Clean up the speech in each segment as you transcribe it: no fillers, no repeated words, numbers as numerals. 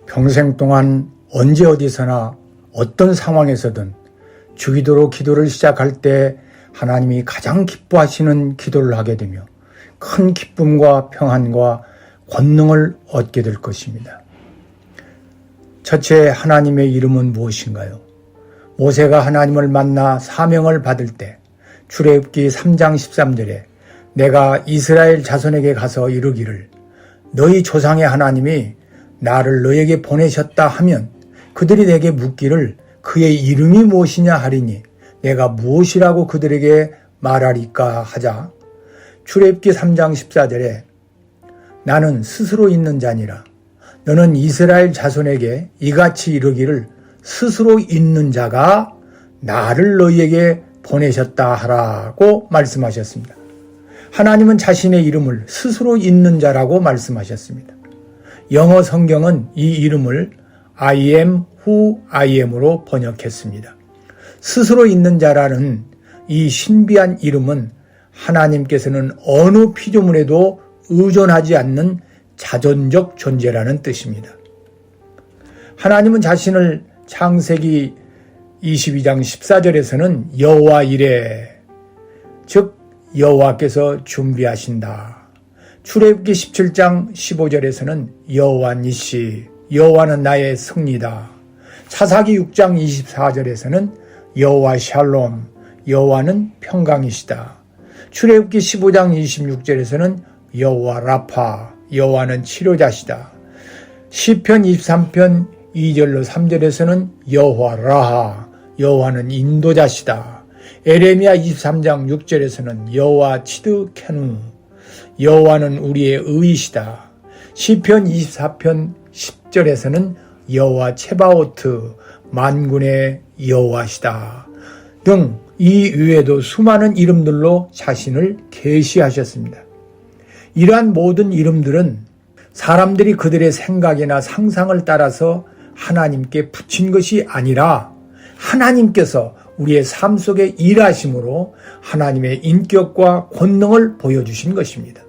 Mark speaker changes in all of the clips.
Speaker 1: 평생 동안 언제 어디서나 어떤 상황에서든 주기도로 기도를 시작할 때 하나님이 가장 기뻐하시는 기도를 하게 되며 큰 기쁨과 평안과 권능을 얻게 될 것입니다. 첫째, 하나님의 이름은 무엇인가요? 모세가 하나님을 만나 사명을 받을 때 출애굽기 3장 13절에 내가 이스라엘 자손에게 가서 이르기를 너희 조상의 하나님이 나를 너에게 보내셨다 하면 그들이 내게 묻기를 그의 이름이 무엇이냐 하리니 내가 무엇이라고 그들에게 말하리까 하자 출애굽기 3장 14절에 나는 스스로 있는 자니라 너는 이스라엘 자손에게 이같이 이르기를 스스로 있는 자가 나를 너희에게 보내셨다 하라고 말씀하셨습니다. 하나님은 자신의 이름을 스스로 있는 자라고 말씀하셨습니다. 영어 성경은 이 이름을 I am who I am으로 번역했습니다. 스스로 있는 자라는 이 신비한 이름은 하나님께서는 어느 피조물에도 의존하지 않는 자존적 존재라는 뜻입니다. 하나님은 자신을 창세기 22장 14절에서는 여호와 이레, 즉 여호와께서 준비하신다. 출애굽기 17장 15절에서는 여호와 니시, 여호와는 나의 승리다. 사사기 6장 24절에서는 여호와 샬롬, 여호와는 평강이시다. 출애굽기 15장 26절에서는 여호와 라파, 여호와는 치료자시다. 시편 23편 2절로 3절에서는 여호와 라하, 여호와는 인도자시다. 에레미야 23장 6절에서는 여호와 치드케누, 여호와는 우리의 의이시다. 시편 24편 10절에서는 여호와 체바오트, 만군의 여호와시다. 등 이 이외에도 수많은 이름들로 자신을 계시하셨습니다. 이러한 모든 이름들은 사람들이 그들의 생각이나 상상을 따라서 하나님께 붙인 것이 아니라 하나님께서 우리의 삶 속에 일하심으로 하나님의 인격과 권능을 보여주신 것입니다.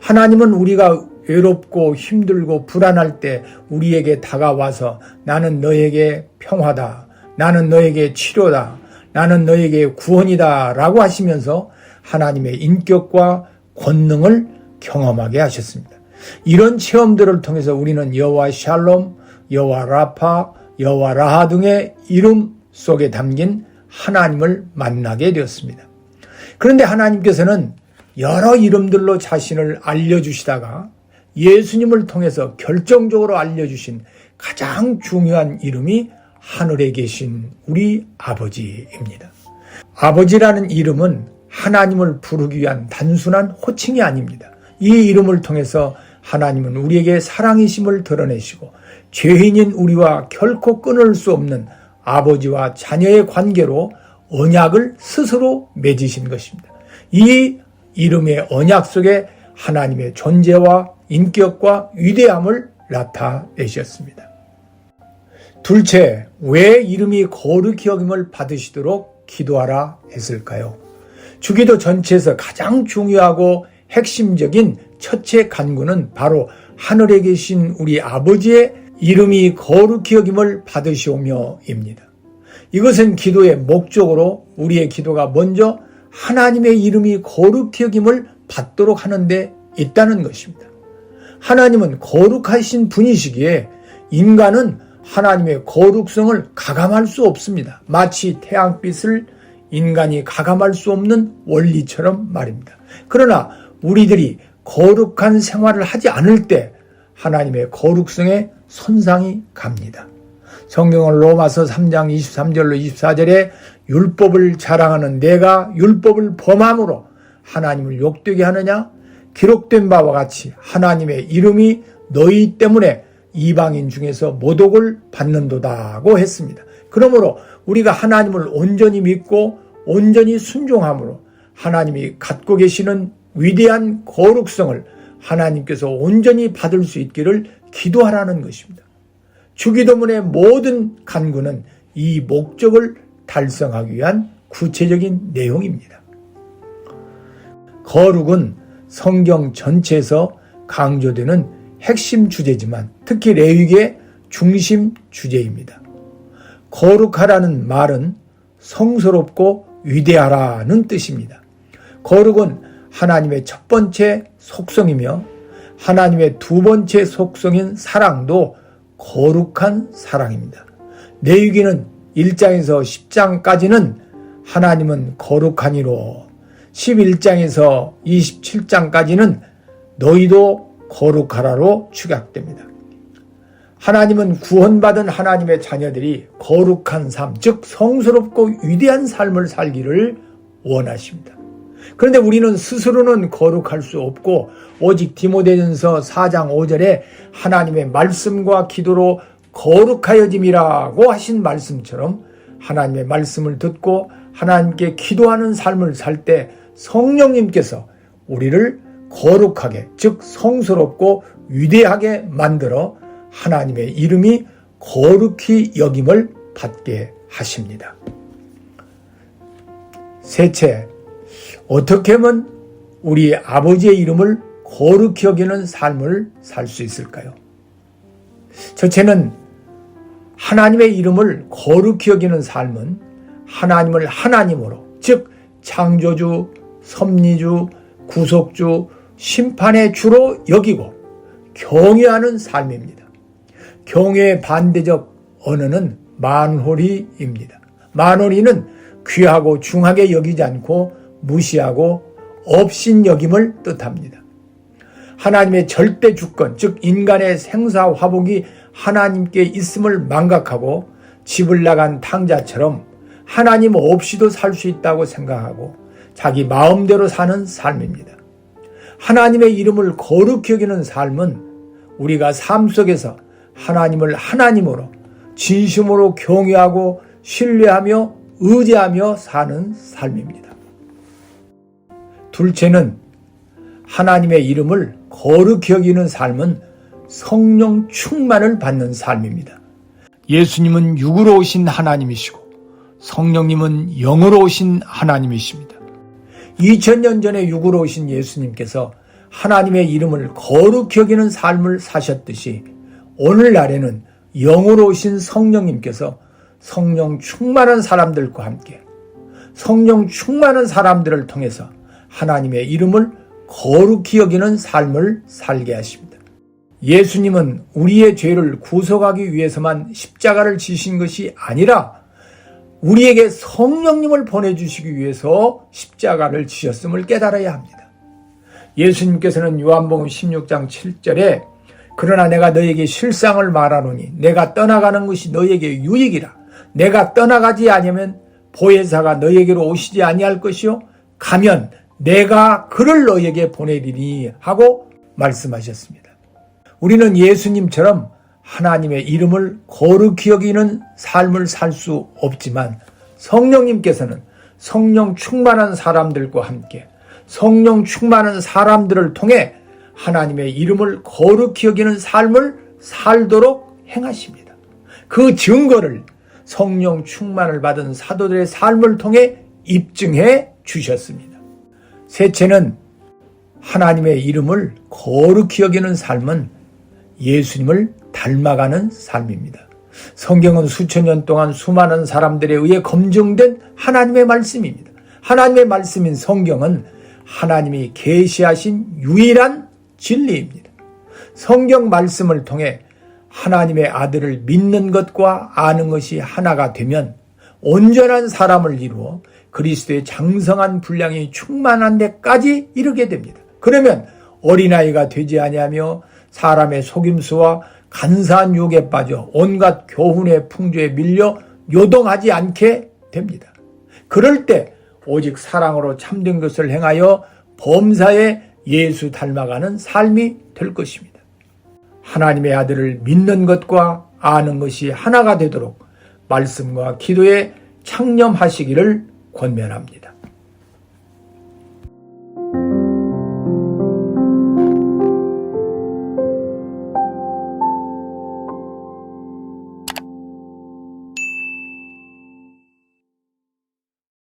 Speaker 1: 하나님은 우리가 외롭고 힘들고 불안할 때 우리에게 다가와서 나는 너에게 평화다, 나는 너에게 치료다, 나는 너에게 구원이다 라고 하시면서 하나님의 인격과 권능을 경험하게 하셨습니다. 이런 체험들을 통해서 우리는 여호와 샬롬, 여호와 라파, 여호와 라하 등의 이름 속에 담긴 하나님을 만나게 되었습니다. 그런데 하나님께서는 여러 이름들로 자신을 알려주시다가 예수님을 통해서 결정적으로 알려주신 가장 중요한 이름이 하늘에 계신 우리 아버지입니다. 아버지라는 이름은 하나님을 부르기 위한 단순한 호칭이 아닙니다. 이 이름을 통해서 하나님은 우리에게 사랑이심을 드러내시고 죄인인 우리와 결코 끊을 수 없는 아버지와 자녀의 관계로 언약을 스스로 맺으신 것입니다. 이 이름의 언약 속에 하나님의 존재와 인격과 위대함을 나타내셨습니다. 둘째, 왜 이름이 거룩히 여김을 받으시도록 기도하라 했을까요? 주기도 전체에서 가장 중요하고 핵심적인 첫째 간구는 바로 하늘에 계신 우리 아버지의 이름이 거룩히 여김을 받으시오며입니다. 이것은 기도의 목적으로 우리의 기도가 먼저 하나님의 이름이 거룩히 여김을 받도록 하는 데 있다는 것입니다. 하나님은 거룩하신 분이시기에 인간은 하나님의 거룩성을 가감할 수 없습니다. 마치 태양빛을 인간이 가감할 수 없는 원리처럼 말입니다. 그러나 우리들이 거룩한 생활을 하지 않을 때 하나님의 거룩성에 손상이 갑니다. 성경은 로마서 3장 23절로 24절에 율법을 자랑하는 내가 율법을 범함으로 하나님을 욕되게 하느냐? 기록된 바와 같이 하나님의 이름이 너희 때문에 이방인 중에서 모독을 받는도다고 했습니다. 그러므로 우리가 하나님을 온전히 믿고 온전히 순종함으로 하나님이 갖고 계시는 위대한 거룩성을 하나님께서 온전히 받을 수 있기를 기도하라는 것입니다. 주기도문의 모든 간구는 이 목적을 달성하기 위한 구체적인 내용입니다. 거룩은 성경 전체에서 강조되는 핵심 주제지만 특히 레위기에 중심 주제입니다. 거룩하라는 말은 성스럽고 위대하라는 뜻입니다. 거룩은 하나님의 첫 번째 속성이며 하나님의 두 번째 속성인 사랑도 거룩한 사랑입니다. 레위기는 1장에서 10장까지는 하나님은 거룩하니로, 11장에서 27장까지는 너희도 거룩하라로 축약됩니다. 하나님은 구원받은 하나님의 자녀들이 거룩한 삶, 즉 성스럽고 위대한 삶을 살기를 원하십니다. 그런데 우리는 스스로는 거룩할 수 없고 오직 디모데전서 4장 5절에 하나님의 말씀과 기도로 거룩하여짐이라고 하신 말씀처럼 하나님의 말씀을 듣고 하나님께 기도하는 삶을 살 때 성령님께서 우리를 거룩하게, 즉 성스럽고 위대하게 만들어 하나님의 이름이 거룩히 여김을 받게 하십니다. 셋째, 어떻게 하면 우리 아버지의 이름을 거룩히 여기는 삶을 살 수 있을까요? 첫째는 하나님의 이름을 거룩히 여기는 삶은 하나님을 하나님으로, 즉 창조주, 섭리주, 구속주, 심판의 주로 여기고 경외하는 삶입니다. 경외의 반대적 언어는 만홀히입니다. 만홀히는 귀하고 중하게 여기지 않고 무시하고 업신여김을 뜻합니다. 하나님의 절대 주권, 즉 인간의 생사화복이 하나님께 있음을 망각하고 집을 나간 탕자처럼 하나님 없이도 살 수 있다고 생각하고 자기 마음대로 사는 삶입니다. 하나님의 이름을 거룩히 여기는 삶은 우리가 삶 속에서 하나님을 하나님으로 진심으로 경외하고 신뢰하며 의지하며 사는 삶입니다. 둘째는 하나님의 이름을 거룩히 여기는 삶은 성령 충만을 받는 삶입니다. 예수님은 육으로 오신 하나님이시고 성령님은 영으로 오신 하나님이십니다. 2000년 전에 육으로 오신 예수님께서 하나님의 이름을 거룩히 여기는 삶을 사셨듯이 오늘날에는 영으로 오신 성령님께서 성령 충만한 사람들과 함께 성령 충만한 사람들을 통해서 하나님의 이름을 거룩히 여기는 삶을 살게 하십니다. 예수님은 우리의 죄를 구속하기 위해서만 십자가를 지신 것이 아니라 우리에게 성령님을 보내주시기 위해서 십자가를 지셨음을 깨달아야 합니다. 예수님께서는 요한복음 16장 7절에 그러나 내가 너에게 실상을 말하노니 내가 떠나가는 것이 너에게 유익이라. 내가 떠나가지 아니하면 보혜사가 너에게로 오시지 아니할 것이요 가면 내가 그를 너에게 보내리니 하고 말씀하셨습니다. 우리는 예수님처럼 하나님의 이름을 거룩히 여기는 삶을 살 수 없지만 성령님께서는 성령 충만한 사람들과 함께 성령 충만한 사람들을 통해 하나님의 이름을 거룩히 여기는 삶을 살도록 행하십니다. 그 증거를 성령 충만을 받은 사도들의 삶을 통해 입증해 주셨습니다. 셋째는 하나님의 이름을 거룩히 여기는 삶은 예수님을 닮아가는 삶입니다. 성경은 수천 년 동안 수많은 사람들에 의해 검증된 하나님의 말씀입니다. 하나님의 말씀인 성경은 하나님이 계시하신 유일한 진리입니다. 성경 말씀을 통해 하나님의 아들을 믿는 것과 아는 것이 하나가 되면 온전한 사람을 이루어 그리스도의 장성한 분량이 충만한 데까지 이르게 됩니다. 그러면 어린아이가 되지 아니하며 사람의 속임수와 간사한 유혹에 빠져 온갖 교훈의 풍조에 밀려 요동하지 않게 됩니다. 그럴 때 오직 사랑으로 참된 것을 행하여 범사에 예수 닮아가는 삶이 될 것입니다. 하나님의 아들을 믿는 것과 아는 것이 하나가 되도록 말씀과 기도에 창념하시기를 권면합니다.